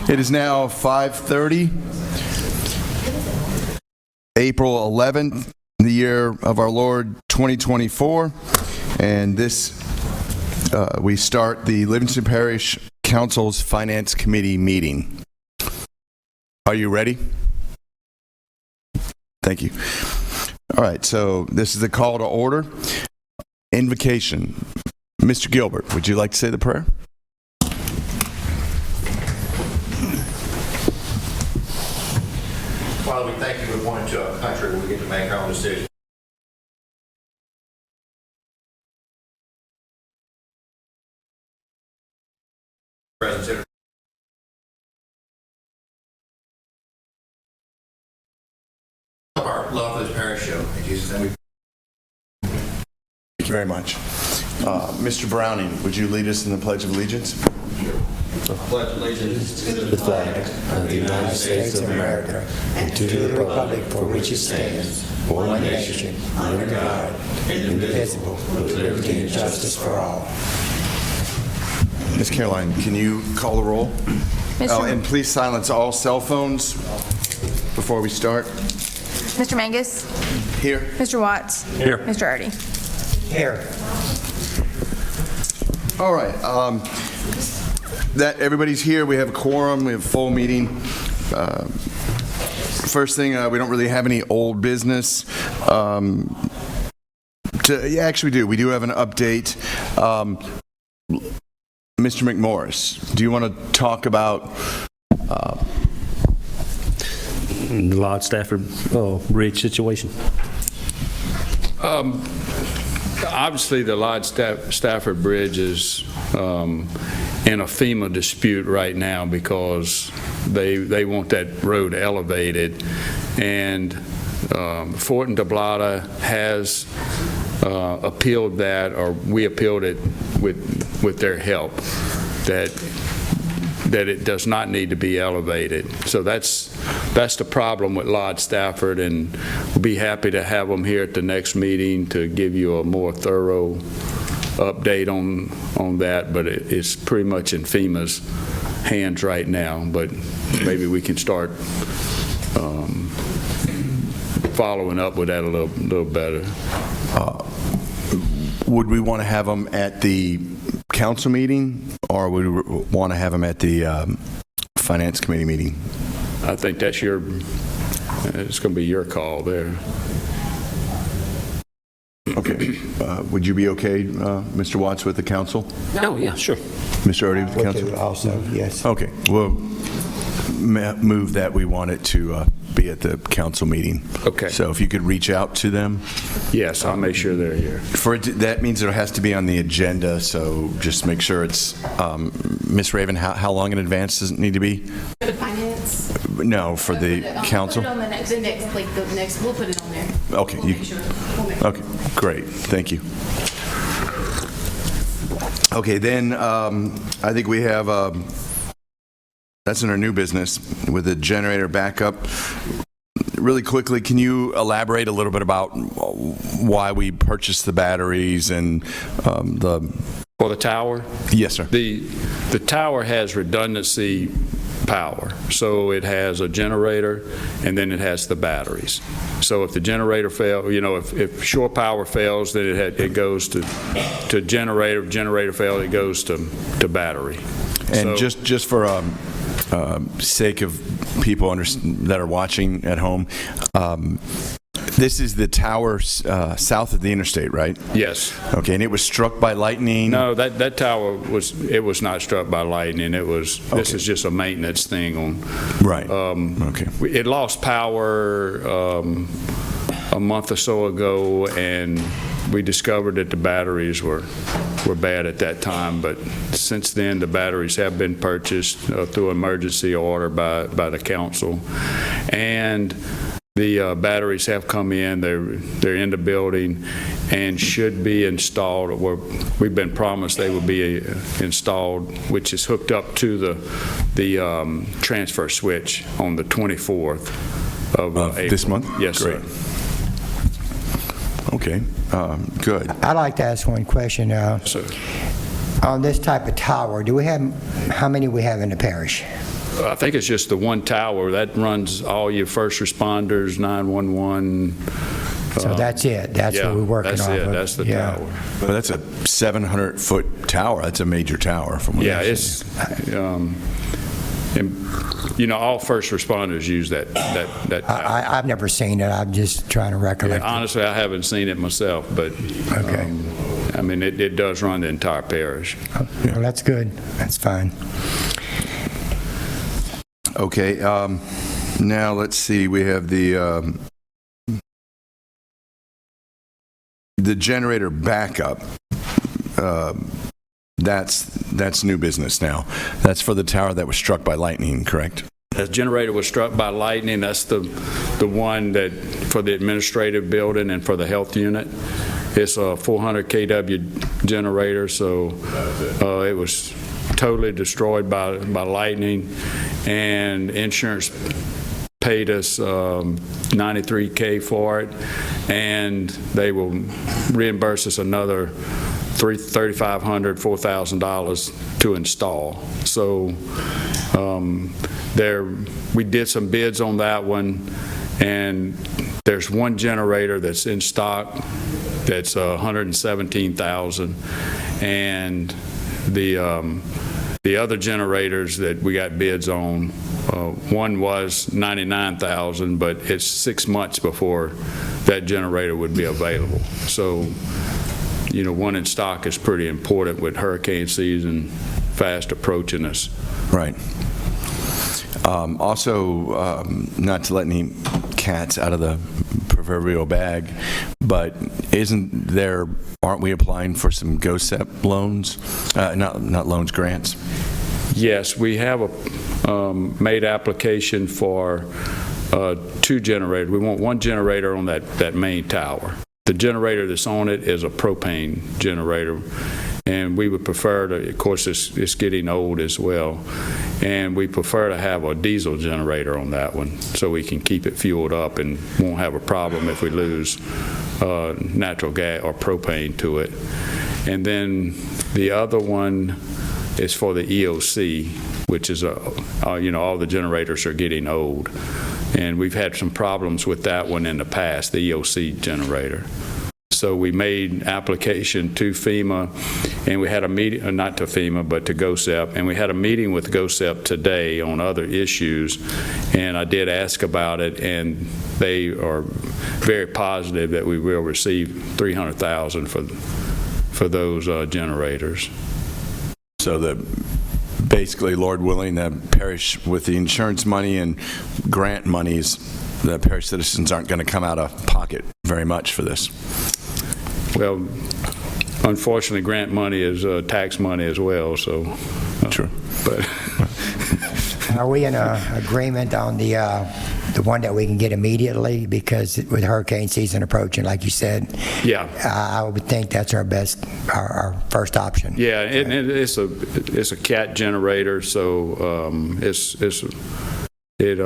It is now 5:30, April 11th, in the year of our Lord 2024, and we start the Livingston Parish Council's Finance Committee meeting. Are you ready? Thank you. All right, so this is the call to order. Invocation. Mr. Gilbert, would you like to say the prayer? Father, we thank you for pointing to a country where we get to make our own decisions. Presence of our love for this parish show. In Jesus' name we Thank you very much. Mr. Browning, would you lead us in the Pledge of Allegiance? I pledge allegiance to the flag of the United States of America and to the republic for which it stands, one nation, under God, indivisible, with liberty and justice for all. Ms. Caroline, can you call the roll? And please silence all cell phones before we start. Mr. Mangus? Here. Mr. Watts? Here. Mr. Erdy? Here. All right. That everybody's here. We have a quorum. We have a full meeting. First thing, we don't really have any old business. Actually, we do. We do have an update. Mr. McMorris, do you want to talk about the Lord Stafford bridge situation? Obviously, the Lord Stafford Bridge is in a FEMA dispute right now because they want that road elevated, and Fort and Tablada has appealed that, or we appealed it with their help, that it does not need to be elevated. So that's the problem with Lord Stafford, and we'll be happy to have them here at the next meeting to give you a more thorough update on that, but it's pretty much in FEMA's hands right now, but maybe we can start following up with that a little better. Would we want to have them at the council meeting, or would we want to have them at the finance committee meeting? I think it's going to be your call there. Okay. Would you be okay, Mr. Watts, with the council? Oh, yeah, sure. Mr. Erdy with the council? Also, yes. Okay. We'll move that we want it to be at the council meeting. Okay. So if you could reach out to them. Yes, I'll make sure they're here. That means it has to be on the agenda, so just make sure it's, Ms. Raven, how long in advance does it need to be? For the finance? No, for the council? We'll put it on the next, we'll put it on there. Okay. We'll make sure. Okay, great. Thank you. Okay, then I think we have, that's in our new business with the generator backup. Really quickly, can you elaborate a little bit about why we purchased the batteries and For the tower? Yes, sir. The tower has redundancy power. So it has a generator, and then it has the batteries. So if the generator fails, if shore power fails, then it goes to generator. If generator fails, it goes to battery. And so, just for sake of people that are watching at home, this is the tower south of the interstate, right? Yes. Okay, and it was struck by lightning? No, that tower was not struck by lightning. It was. Okay. This is just a maintenance thing on. Right. Okay. It lost power a month or so ago, and we discovered that the batteries were bad at that time. But since then, the batteries have been purchased through emergency order by the council, and the batteries have come in. They're in the building and should be installed. We've been promised they will be installed, which is hooked up to the transfer switch on the 24th of April. This month? Yes, great. Sir. Okay, good. I'd like to ask one question. Sir. On this type of tower, do we have, how many we have in the parish? I think it's just the one tower that runs all your first responders, 911. So that's it. That's what we're working that's off it. of. That's the Yeah. tower. Well, that's a 700-foot tower. That's a major tower from what Yeah, I've it's, seen. and, all first responders use that tower. I've never seen it. I'm just trying to recollect. Honestly, I haven't seen it myself, but Okay. it does run the entire parish. Well, that's good. That's fine. Okay, now let's see, we have the generator backup. That's new business now. That's for the tower that was struck by lightning, correct? The generator was struck by lightning. That's the one that for the administrative building and for the health unit. It's a 400 kW generator, so it was totally destroyed by lightning, and insurance paid us $93K for it, and they will reimburse us another $3,500, $4,000 to install. So we did some bids on that one, and there's one generator that's in stock that's $117,000, and the other generators that we got bids on, one was $99,000, but it's 6 months before that generator would be available. So, one in stock is pretty important with hurricane season fast approaching us. Right. Also, not to let any cats out of the proverbial bag, but aren't we applying for some GOSEP loans? Not loans, grants? Yes, we have made application for 2 generators. We want 1 generator on that main tower. The generator that's on it is a propane generator, and we would prefer to, of course, it's getting old as well, and we prefer to have a diesel generator on that one so we can keep it fueled up and won't have a problem if we lose natural gas or propane to it. And then the other one is for the EOC, which is, all the generators are getting old. And we've had some problems with that one in the past, the EOC generator. So we made application to FEMA, and we had a meeting, not to FEMA, but to GOSEP, and we had a meeting with GOSEP today on other issues, and I did ask about it, and they are very positive that we will receive $300,000 for those generators. So basically, Lord willing, the parish, with the insurance money and grant monies, the parish citizens aren't going to come out of pocket very much for this. Well, unfortunately, grant money is tax money as well, so. True. But Are we in agreement on the one that we can get immediately? Because with hurricane season approaching, like you said, yeah, I would think that's our first option. yeah, it's a cat generator, so it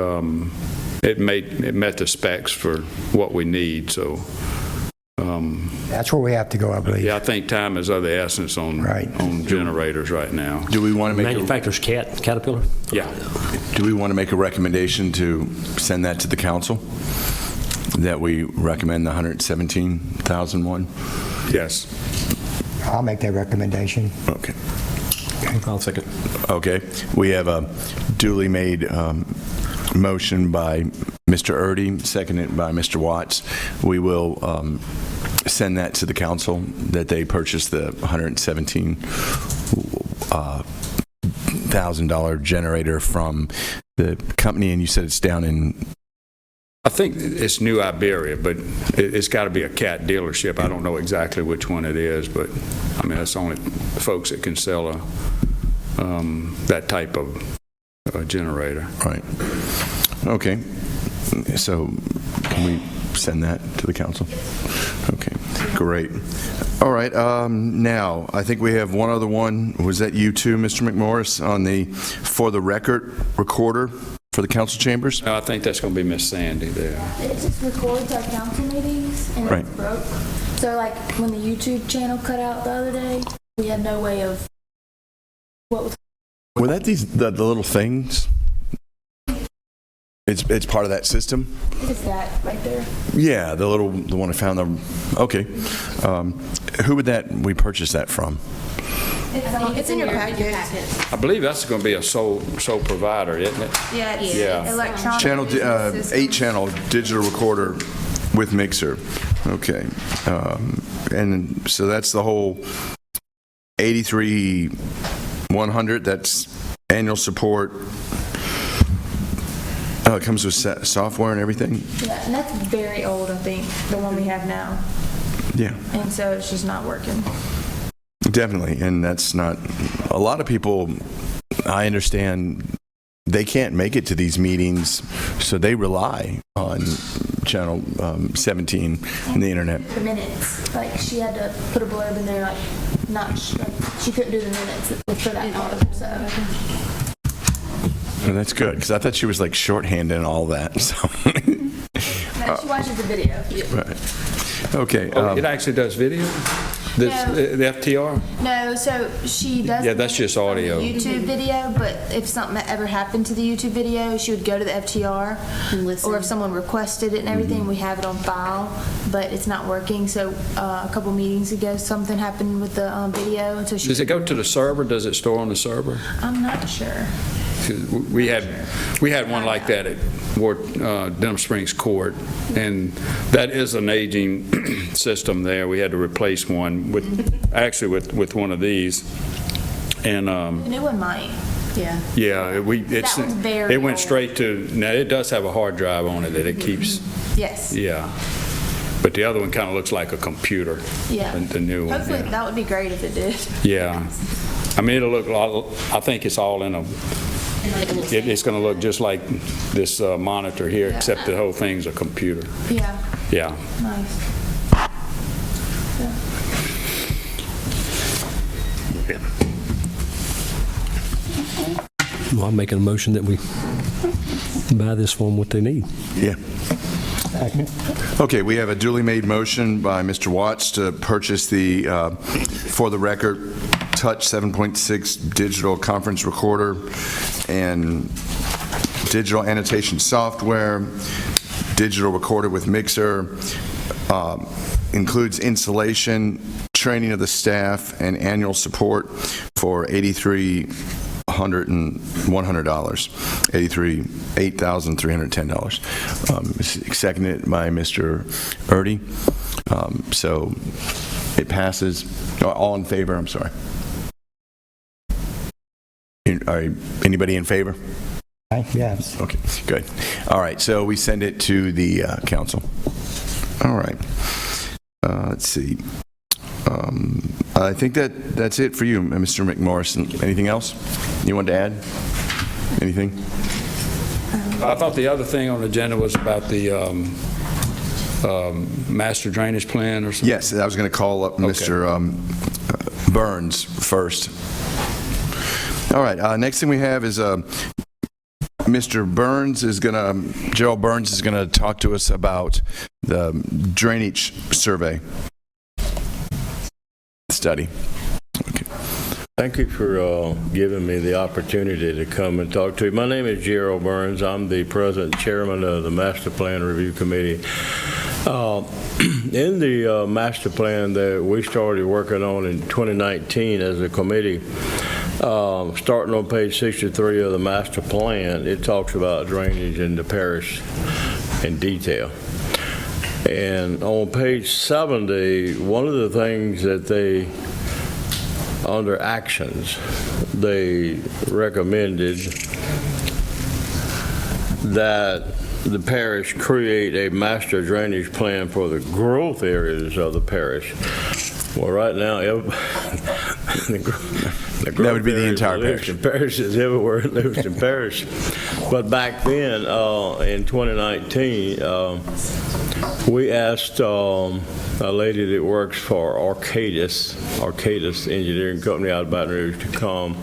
met the specs for what we need. So That's where we have to go, I believe. yeah, I think time is of the essence on generators right now. Do we want to make Manufacturer's Caterpillar? Yeah. Do we want to make a recommendation to send that to the council? That we recommend the $117,001? Yes. I'll make that recommendation. Okay. I'll second. Okay. We have a duly made motion by Mr. Erdy, seconded by Mr. Watts. We will send that to the council that they purchase the $117,000 generator from the company, and you said it's down in... I think it's New Iberia, but it's got to be a cat dealership. I don't know exactly which one it is, but I mean, that's only folks that can sell that type of generator. Right. Okay. So can we send that to the council? Okay, great. All right, now, I think we have one other one. Was that you too, Mr. McMorris, on the for the record recorder for the council chambers? No, I think that's going to be Miss Sandy there. It just records our council meetings and Right. it's broke. So like when the YouTube channel cut out the other day, we had no way of what was. Were that the little things It's part of that system? It's that right there. Yeah, the one I found. Okay. Who would we purchase that from? It's in your packet. I believe that's going to be a sole provider, isn't it? Yeah, it's Yeah. electronic. Channel, music system. 8-channel digital recorder with mixer. Okay. And so that's the whole 83,100. That's annual support. Oh, it comes with software and everything? Yeah, and that's very old, I think, the one we have now. Yeah. And so it's just not working. Definitely. And that's not, a lot of people, I understand, they can't make it to these meetings, so they rely on channel 17 and the internet. The minutes, like she had to put a blurb in there, like she couldn't do the minutes for that part. So Well, that's good, because I thought she was like shorthand and all that. So. no, she watches the video. Right. Okay. It actually does video? The FTR? No, so she does. Yeah, that's just audio. YouTube video, but if something ever happened to the YouTube video, she would go to the FTR, And listen. or if someone requested it and everything, we have it on file, but it's not working. So a couple meetings ago, something happened with the video, so she. Does it go to the server? Does it store on the server? I'm not sure. We had one like that at Denham Springs Court, and that is an aging system there. We had to replace one with one of these, and The new one might. Yeah. yeah, That one's very it went old. straight to. Now it does have a hard drive on it that it keeps. Yes. Yeah, but the other one kind of looks like a computer. Yeah. The new one. Hopefully, yeah. that would be great if it did. Yeah, I mean it'll look. I think it's all in a. It's going to look just like this monitor here, except the whole thing's a computer. Yeah. Yeah. Nice. Well, I'm making a motion that we buy this for them what they need. Yeah. Okay, we have a duly made motion by Mr. Watts to purchase the, for the record, Touch 7.6 digital conference recorder and digital annotation software, digital recorder with mixer, includes installation, training of the staff, and annual support for $8,310. Seconded by Mr. Erdy. So it passes. All in favor? I'm sorry. Anybody in favor? Yes. Okay, good. All right, so we send it to the council. All right. Let's see. I think that's it for you, Mr. McMorrison. Anything else you want to add? Anything? I thought the other thing on the agenda was about the master drainage plan or something. Yes, I was going to call up Mr. Burns first. All right, next thing we have is Mr. Burns is going to, Gerald Burns is going to talk to us about the drainage survey study. Okay. Thank you for giving me the opportunity to come and talk to you. My name is Gerald Burns. I'm the president and chairman of the Master Plan Review Committee. In the master plan that we started working on in 2019 as a committee, starting on page 63 of the master plan, it talks about drainage in the parish in detail. And on page 70, one of the things that they, under actions, they recommended that the parish create a master drainage plan for the growth areas of the parish. Well, right now, That would be the entire parish. Livingston Parish is everywhere in Livingston Parish. But back then, in 2019, we asked a lady that works for Arcadis Engineering Company out of Baton Rouge to come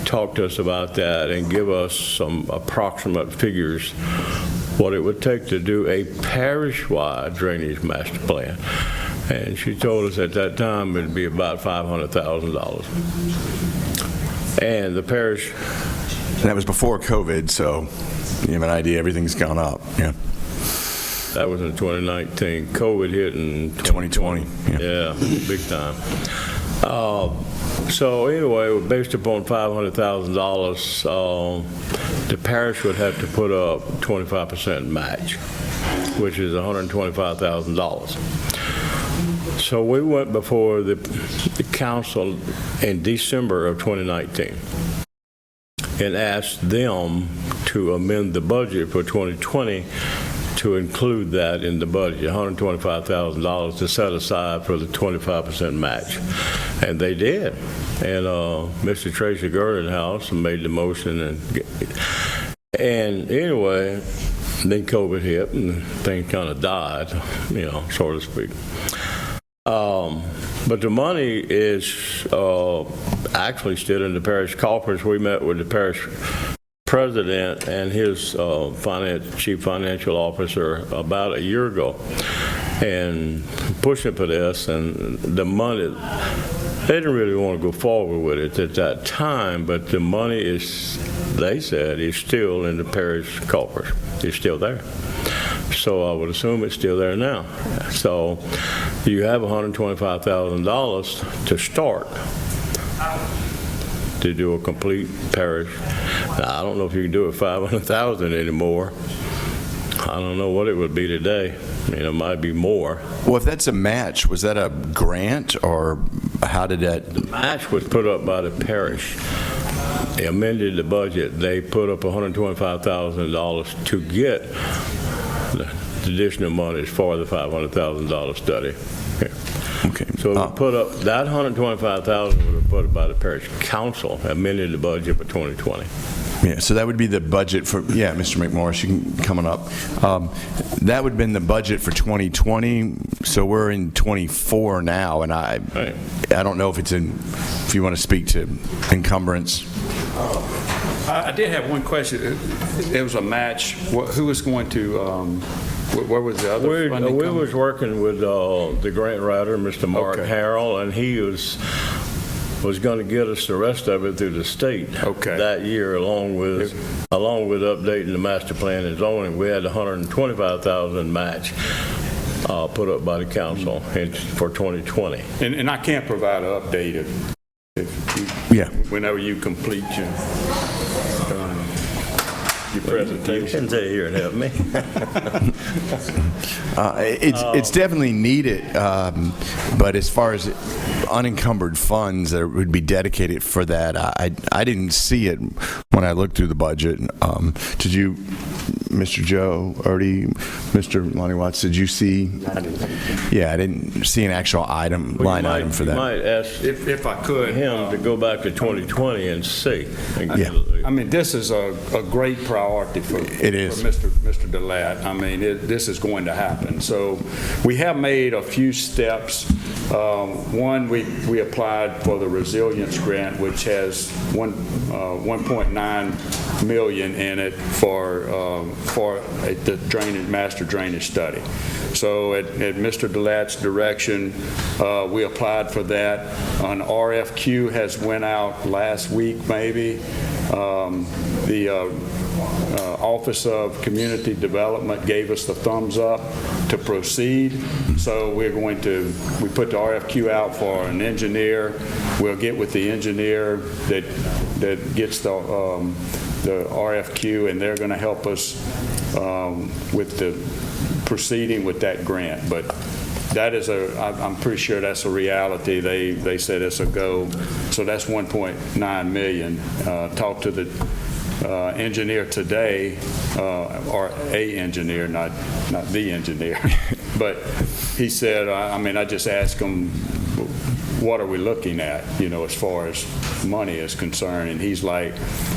talk to us about that and give us some approximate figures what it would take to do a parish-wide drainage master plan. And she told us at that time it'd be about $500,000. And the parish... And that was before COVID, so... you have an idea, everything's gone up. Yeah. That was in 2019. COVID hit in 2020. Yeah, big time. So anyway, based upon $500,000, the parish would have to put up 25% match, which is $125,000. So we went before the council in December of 2019 and asked them to amend the budget for 2020 to include that in the budget, $125,000 to set aside for the 25% match. And they did. And Mr. Tracy Gordonhouse made the motion. And anyway, then COVID hit and things kind of died, so to speak. But the money is actually still in the parish coffers. We met with the parish president and his chief financial officer about a year ago and pushing for this, and the money, they didn't really want to go forward with it at that time, but the money is, they said, is still in the parish coffers. It's still there. So I would assume it's still there now. So you have $125,000 to start to do a complete parish. Now, I don't know if you can do it $500,000 anymore. I don't know what it would be today. It might be more. Well, if that's a match, was that a grant or how did that? The match was put up by the parish. They amended the budget. They put up $125,000 to get the additional monies for the $500,000 study. Okay. So we put up that $125,000 was put up by the parish council, amended the budget for 2020. Yeah, so that would be the budget for, Mr. McMorris, you can coming up. That would have been the budget for 2020, so we're in 24 now, and I don't know if it's if you want to speak to encumbrance. I did have one question. It was a match. Who was going to, where was the other funding We coming? was working with the grant writer, Mr. Mark Harrell, and he was going to get us the rest of it through the state that year, along with updating the master plan and zoning. We had $125,000 match put up by the council for 2020. And I can't provide an update whenever you complete your presentation. Stay here and help me. It's definitely needed, but as far as unencumbered funds that would be dedicated for that, I didn't see it when I looked through the budget. Did you, Mr. Joe, Erdy, Mr. Lonnie Watts, did you see? I didn't. Yeah, I didn't see an actual line item for that. You might ask if I could him to go back to 2020 and see. I mean, this is a great priority for Mr. DeLatte. I mean, this is going to happen. So we have made a few steps. One, we applied for the resilience grant, which has $1.9 million in it for the master drainage study. So at Mr. DeLatte's direction, we applied for that. An RFQ has went out last week, maybe. The Office of Community Development gave us the thumbs up to proceed. So we put the RFQ out for an engineer. We'll get with the engineer that gets the RFQ, and they're going to help us with the proceeding with that grant. But that is I'm pretty sure that's a reality. They said it's a go. So that's $1.9 million. Talked to the engineer today, or a engineer, not the engineer. But he said, I just asked him, what are we looking at, as far as money is concerned? And he's like,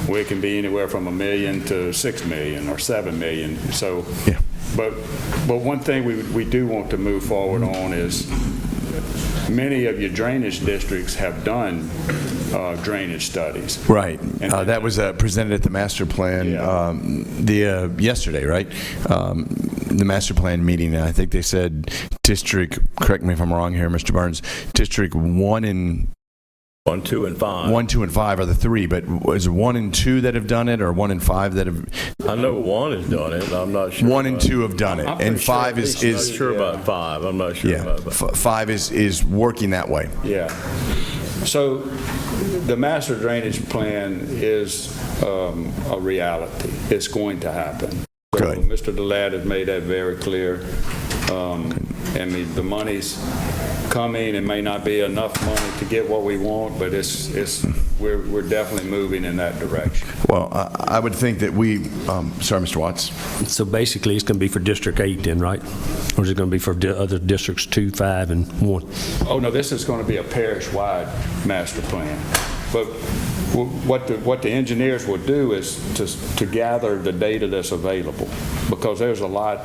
well, it can be anywhere from $1 million to $6 million or $7 million. So, but one thing we do want to move forward on is many of your drainage districts have done drainage studies. Right. That was presented at the master plan yesterday, right? The master plan meeting. I think they said district, correct me if I'm wrong here, Mr. Burns, district 1 and 1, 2, and 5. 1, 2, and 5 are the three, but is it 1 and 2 that have done it, or 1 and 5 that have? I know one has done it, I'm not sure. 1 and 2 have done it, I'm and pretty sure 5 at is, least I'm not sure about 5, I'm not sure yeah, about that. 5 is working that way. Yeah. So the master drainage plan is a reality. It's going to happen. So Good. Mr. Delat has made that very clear. And the money's coming. It may not be enough money to get what we want, but we're definitely moving in that direction. Well, I would think that we, sorry, Mr. Watts. So basically, it's going to be for District 8 then, right? Or is it going to be for other districts 2, 5, and 1? Oh, no, this is going to be a parish-wide master plan. But what the engineers will do is to gather the data that's available, because there's a lot,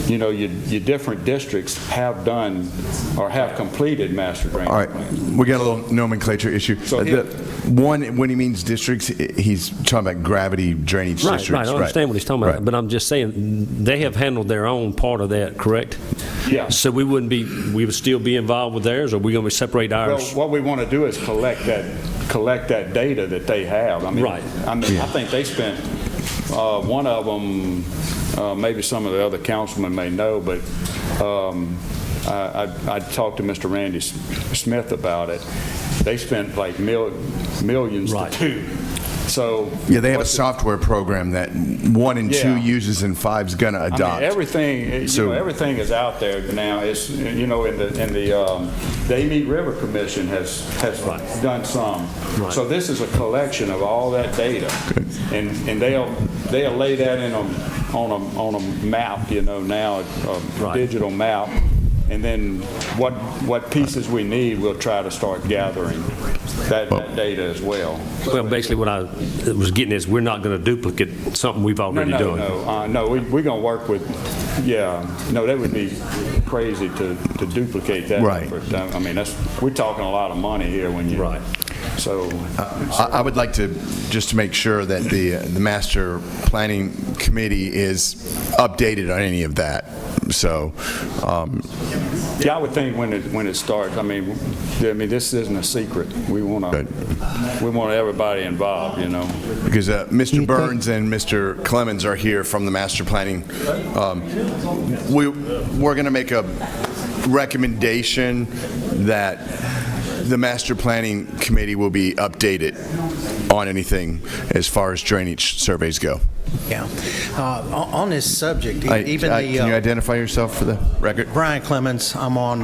your different districts have done or have completed master drainage All right, plans. we got a little nomenclature issue. So When he means districts, he's talking about gravity drainage districts. Right, I understand what he's talking about, Right. but I'm just saying, they have handled their own part of that, correct? Yeah. So we would still be involved with theirs, or are we going to separate Well, ours? what we want to do is collect that data that they have. Right. I think they spent, one of them, maybe some of the other councilmen may know, but I talked to Mr. Randy Smith about it. They spent like millions Right. to do. So Yeah, they have a what's the- software program that 1 and 2 Yeah. uses and 5's going to adopt. I mean, everything, So- everything is out there now. It's, in the Amite River Commission has done some. Right. So this is a collection of all that data. And they'll lay that on a map, now, a Right. digital map. And then what pieces we need, we'll try to start gathering that data as well. Well, basically what I was getting is, we're not going to duplicate something we've already done. No, we're going to work with, that would be crazy to duplicate that Right. effort. I mean, we're talking a lot of money here when you. Right. So, I would like to, just to make sure that the master planning committee is updated on any of that. So, yeah, I would think when it starts, I mean, this isn't a secret. We want everybody involved, because Mr. Burns and Mr. Clemens are here from the master planning. We're going to make a recommendation that the master planning committee will be updated on anything as far as drainage surveys go. Yeah. On this subject, Can you identify yourself for the record? Brian Clemens, I'm on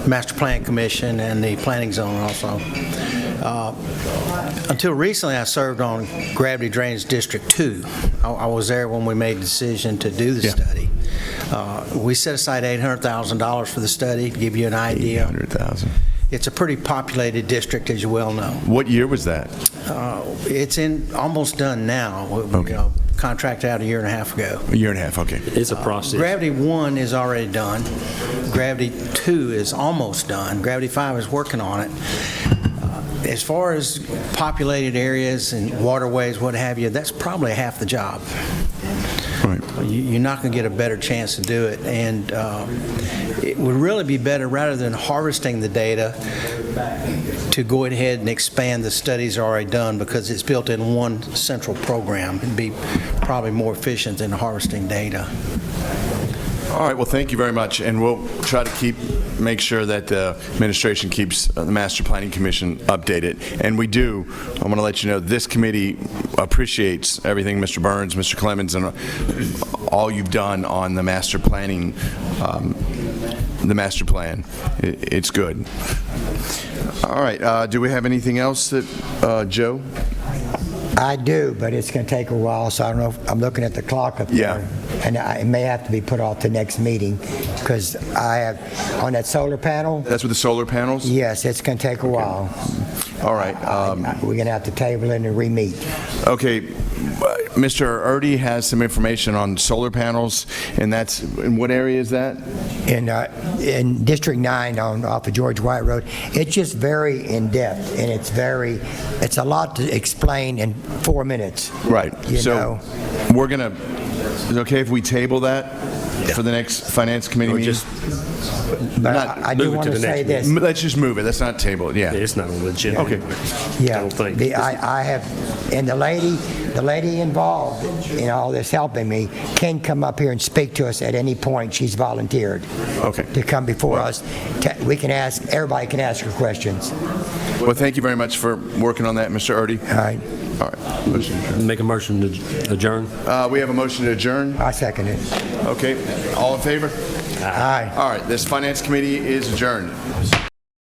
Master Plan Commission and the Planning Zone also. Until recently, I served on Gravity Drainage District 2. I was there when we made the decision to do the study. We set aside $800,000 for the study, to give you an idea. $800,000. It's a pretty populated district, as you well know. What year was that? It's almost done now. Okay. Contracted out a year and a half ago. A year and a half, okay. It's a process. Gravity 1 is already done. Gravity 2 is almost done. Gravity 5 is working on it. As far as populated areas and waterways, what have you, that's probably half the job. Right. You're not going to get a better chance to do it. And it would really be better, rather than harvesting the data, to go ahead and expand the studies already done, because it's built in one central program. It'd be probably more efficient than harvesting data. All right, well, thank you very much, and we'll try to make sure that the administration keeps the Master Planning Commission updated. And we do. I want to let you know this committee appreciates everything Mr. Burns, Mr. Clemens, and all you've done on the master planning, the master plan. It's good. All right, do we have anything else that, Joe? I do, but it's going to take a while, so I don't know if I'm looking at the clock up Yeah. there. And it may have to be put off to next meeting, because I have, on that solar panel, That's with the solar panels? yes, it's going to take a while. All right. We're going to have to table it and re-meet. Okay, Mr. Erdy has some information on solar panels, and that's, in what area is that? In District 9 off of George White Road, it's just very in-depth, and it's a lot to explain in 4 minutes. Right. You So know. we're going to, is it okay if we table that for the next Finance Committee Or meeting? just, But Not- I do move it want to to the say next this. Let's just move it. Let's not table it, yeah. it's not on the agenda. Okay. I Yeah, don't think. I have, and the lady The lady involved in all this helping me can come up here and speak to us at any point. She's volunteered Okay. to come before us. We can ask, everybody can ask her questions. Well, thank you very much for working on that, Mr. Erdy. All right. All right. Motion adjourned. Make a motion to adjourn? We have a motion to adjourn. I second it. Okay. All in favor? Aye. All right. This Finance Committee is adjourned.